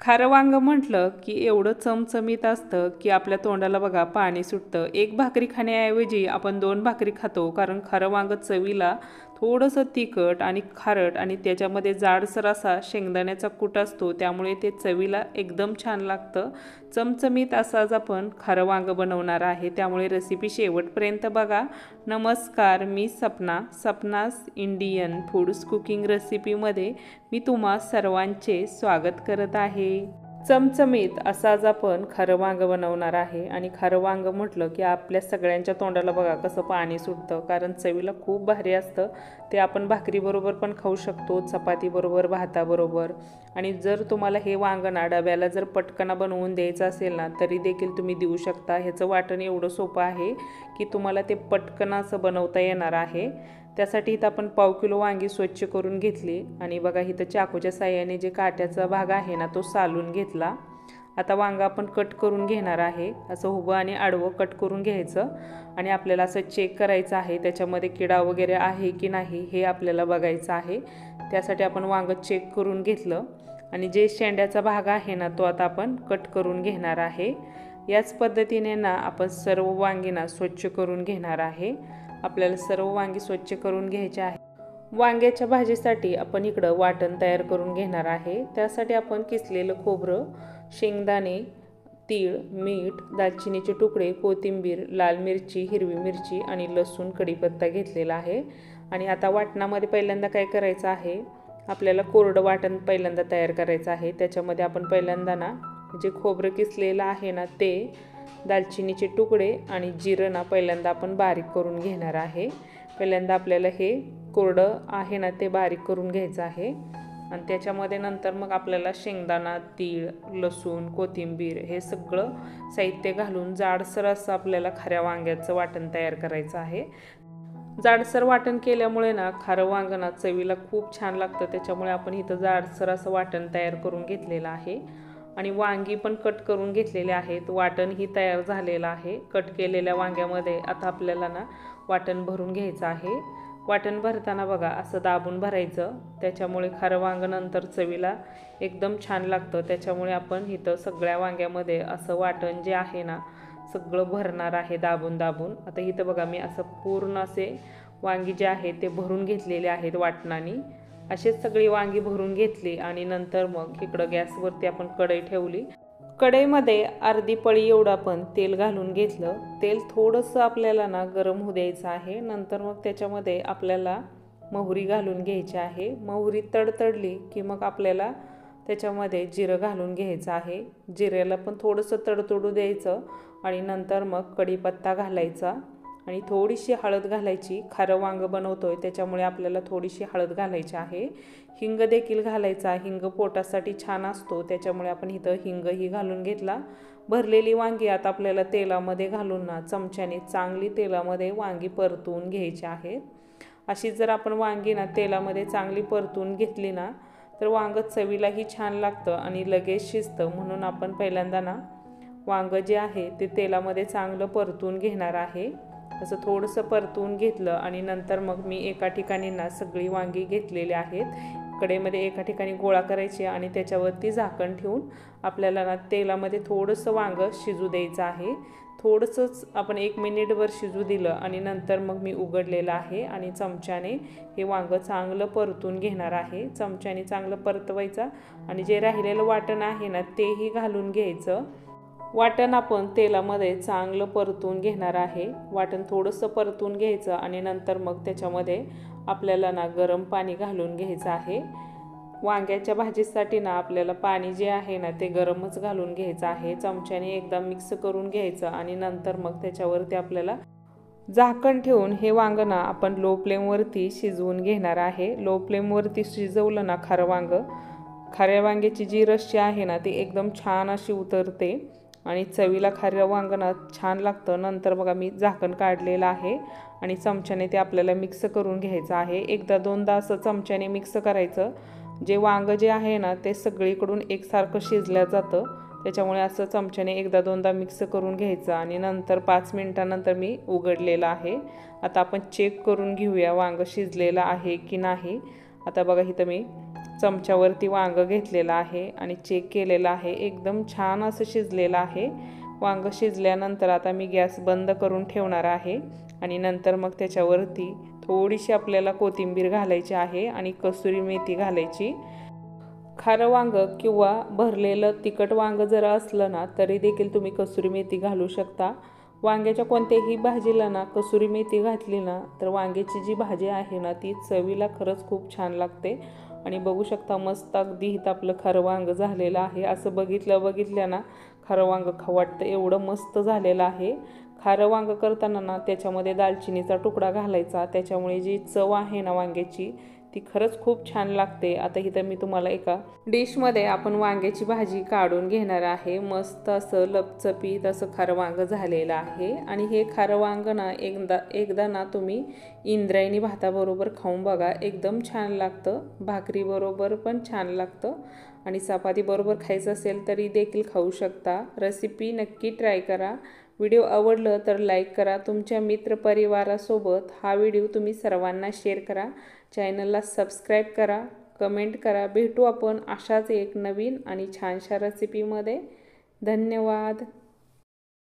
खारं वांगं म्हटलं की एवढं चमचमीत असतं की आपल्या तोंडाला बघा पाणी सुटतं। एक भाकरी खाण्याऐवजी आपण 2 भाकरी खातो, कारण खारं वांगं चवीला थोडंसं तिखट आणि खारट आणि त्याच्यामध्ये जाडसर असा शेंगदाण्याचा कूट असतो, त्यामुळे ते चवीला एकदम छान लागतं। चमचमीत असं आज आपण खारं वांगं बनवणार आहे, त्यामुळे रेसिपी शेवटपर्यंत बघा। नमस्कार, मी सपनास इंडियन फूड्स कुकिंग रेसिपीमध्ये मी तुम्हा सर्वांचे स्वागत करत आहे। चमचमीत असं आज आपण खारं वांगं बनवणार आहे आणि खारं वांगं म्हटलं की आपल्या सगळ्यांच्या तोंडाला बघा कसं पाणी सुटतं, कारण चवीला खूप भारी असतं। ते आपण भाकरीबरोबर पण खाऊ शकतो, चपातीबरोबर, भाताबरोबर। आणि जर तुम्हाला हे वांगं ना डब्याला जर पटकन बनवून द्यायचं असेल ना, तरी देखील तुम्ही देऊ शकता। ह्याचं वाटण एवढं सोपं आहे की तुम्हाला ते पटकन असं बनवता येणार आहे। त्यासाठी इथं आपण पाव किलो वांगी स्वच्छ करून घेतली आणि बघा इथं चाकूच्या साहाय्याने जे काट्याचा भाग आहे ना तो सालून घेतला। आता वांगं आपण कट करून घेणार आहे, असं उभं आणि आडवं कट करून घ्यायचं आणि आपल्याला असं चेक करायचं आहे त्याच्यामध्ये किडा वगैरे आहे की नाही हे आपल्याला बघायचं आहे। त्यासाठी आपण वांगं चेक करून घेतलं आणि जे शेंड्याचा भाग आहे ना तो आता आपण कट करून घेणार आहे। याच पद्धतीने ना आपण सर्व वांगी ना स्वच्छ करून घेणार आहे। आपल्याला सर्व वांगी स्वच्छ करून घ्यायचे आहे। वांग्याच्या भाजीसाठी आपण इकडं वाटण तयार करून घेणार आहे। त्यासाठी आपण किसलेलं खोबरं, शेंगदाणे, तीळ, मीठ, दालचिनीचे तुकडे, कोथिंबीर, लाल मिरची, हिरवी मिरची आणि लसूण, कढीपत्ता घेतलेला आहे। आणि आता वाटणामध्ये पहिल्यांदा काय करायचं आहे, आपल्याला कोरडं वाटण पहिल्यांदा तयार करायचं आहे। त्याच्यामध्ये आपण पहिल्यांदा ना जे खोबरं किसलेलं आहे ना ते, दालचिनीचे तुकडे आणि जिरं ना पहिल्यांदा आपण बारीक करून घेणार आहे। पहिल्यांदा आपल्याला हे कोरडं आहे ना ते बारीक करून घ्यायचं आहे आणि त्याच्यामध्ये नंतर मग आपल्याला शेंगदाणा, तीळ, लसूण, कोथिंबीर हे सगळं साहित्य घालून जाडसर असं आपल्याला खाऱ्या वांग्याचं वाटण तयार करायचं आहे। जाडसर वाटण केल्यामुळे ना खारं वांगं ना चवीला खूप छान लागतं, त्याच्यामुळे आपण इथं जाडसर असं वाटण तयार करून घेतलेलं आहे। आणि वांगी पण कट करून घेतलेले आहेत, वाटणही तयार झालेलं आहे। कट केलेल्या वांग्यामध्ये आता आपल्याला ना वाटण भरून घ्यायचं आहे। वाटण भरताना बघा असं दाबून भरायचं, त्याच्यामुळे खारं वांगं नंतर चवीला एकदम छान लागतं। त्याच्यामुळे आपण इथं सगळ्या वांग्यामध्ये असं वाटण जे आहे ना सगळं भरणार आहे दाबून दाबून। आता इथं बघा मी असं पूर्ण असे वांगी जे आहे ते भरून घेतलेले आहेत वाटणाने। असेच सगळी वांगी भरून घेतली आणि नंतर मग इकडं गॅसवरती आपण कढई ठेवली। कढईमध्ये अर्धी पळी एवढं आपण तेल घालून घेतलं। तेल थोडंसं आपल्याला ना गरम होऊ द्यायचं आहे। नंतर मग त्याच्यामध्ये आपल्याला मोहरी घालून घ्यायची आहे। मोहरी तडतडली की मग आपल्याला त्याच्यामध्ये जिरं घालून घ्यायचं आहे। जिऱ्याला पण थोडंसं तडतडू द्यायचं आणि नंतर मग कढीपत्ता घालायचा आणि थोडीशी हळद घालायची। खारं वांगं बनवतोय त्याच्यामुळे आपल्याला थोडीशी हळद घालायची आहे। हिंग देखील घालायचा, हिंग पोटासाठी छान असतो, त्याच्यामुळे आपण इथं हिंगही घालून घेतला। भरलेली वांगी आता आपल्याला तेलामध्ये घालून ना चमच्याने चांगली तेलामध्ये वांगी परतून घ्यायची आहेत। अशी जर आपण वांगी ना तेलामध्ये चांगली परतून घेतली ना तर वांगं चवीलाही छान लागतं आणि लगेच शिजतं। म्हणून आपण पहिल्यांदा ना वांगं जे आहे ते तेलामध्ये चांगलं परतून घेणार आहे। असं थोडंसं परतून घेतलं आणि नंतर मग मी एका ठिकाणी ना सगळी वांगी घेतलेली आहेत, कढईमध्ये एका ठिकाणी गोळा करायची आणि त्याच्यावरती झाकण ठेवून आपल्याला ना तेलामध्ये थोडंसं वांगं शिजू द्यायचं आहे। थोडंसंच आपण 1 मिनिटभर शिजू दिलं आणि नंतर मग मी उघडलेलं आहे आणि चमच्याने हे वांगं चांगलं परतून घेणार आहे। चमच्याने चांगलं परतवायचं आणि जे राहिलेलं वाटण आहे ना तेही घालून घ्यायचं। वाटण आपण तेलामध्ये चांगलं परतून घेणार आहे। वाटण थोडंसं परतून घ्यायचं आणि नंतर मग त्याच्यामध्ये आपल्याला ना गरम पाणी घालून घ्यायचं आहे। वांग्याच्या भाजीसाठी ना आपल्याला पाणी जे आहे ना ते गरमच घालून घ्यायचं आहे। चमच्याने एकदा मिक्स करून घ्यायचं आणि नंतर मग त्याच्यावरती आपल्याला झाकण ठेवून हे वांगं ना आपण लो फ्लेमवरती शिजवून घेणार आहे। लो फ्लेमवरती शिजवलं ना खारं वांगं, खाऱ्या वांग्याची जी रस्सी आहे ना ती एकदम छान अशी उतरते आणि चवीला खारं वांगं ना छान लागतं। नंतर बघा मी झाकण काढलेलं आहे आणि चमच्याने ते आपल्याला मिक्स करून घ्यायचं आहे। एकदा दोनदा असं चमच्याने मिक्स करायचं, जे वांगं जे आहे ना ते सगळीकडून एकसारखं शिजलं जातं, त्याच्यामुळे असं चमच्याने एकदा दोनदा मिक्स करून घ्यायचं आणि नंतर 5 मिनिटानंतर मी उघडलेलं आहे। आता आपण चेक करून घेऊया वांगं शिजलेलं आहे की नाही। आता बघा इथं मी चमच्यावरती वांगं घेतलेलं आहे आणि चेक केलेलं आहे. एकदम छान असं शिजलेलं आहे. वांगं शिजल्यानंतर आता मी गॅस बंद करून ठेवणार आहे आणि नंतर मग त्याच्यावरती थोडीशी आपल्याला कोथिंबीर घालायची आहे आणि कसुरी मेथी घालायची. खारं वांगं किंवा भरलेलं तिखट वांगं जर असलं ना तरी देखील तुम्ही कसुरी मेथी घालू शकता. वांग्याच्या कोणत्याही भाजीला ना कसुरी मेथी घातली ना तर वांग्याची जी भाजी आहे ना ती चवीला खरंच खूप छान लागते. आणि बघू शकता मस्त अगदी इथं आपलं खारं वांगं झालेलं आहे. असं बघितल्या ना खारं वांगं खाऊ वाटतं, एवढं मस्त झालेलं आहे. खारं वांगं करताना ना त्याच्यामध्ये दालचिनीचा तुकडा घालायचा, त्याच्यामुळे जी चव आहे ना वांग्याची ती खरंच खूप छान लागते. आता इथं मी तुम्हाला एका डिशमध्ये आपण वांग्याची भाजी काढून घेणार आहे. मस्त असं लपचपीत असं खारं वांगं झालेलं आहे. आणि हे खारं वांगं ना एकदा ना तुम्ही इंद्रायणी भाताबरोबर खाऊन बघा, एकदम छान लागतं. भाकरीबरोबर पण छान लागतं आणि चपातीबरोबर खायचं असेल तरी देखील खाऊ शकता. रेसिपी नक्की ट्राय करा. व्हिडिओ आवडलं तर लाईक करा. तुमच्या मित्रपरिवारासोबत हा व्हिडिओ तुम्ही सर्वांना शेअर करा. चॅनलला सबस्क्राईब करा, कमेंट करा. भेटू आपण अशाच एक नवीन आणि छानशा रेसिपीमध्ये. धन्यवाद.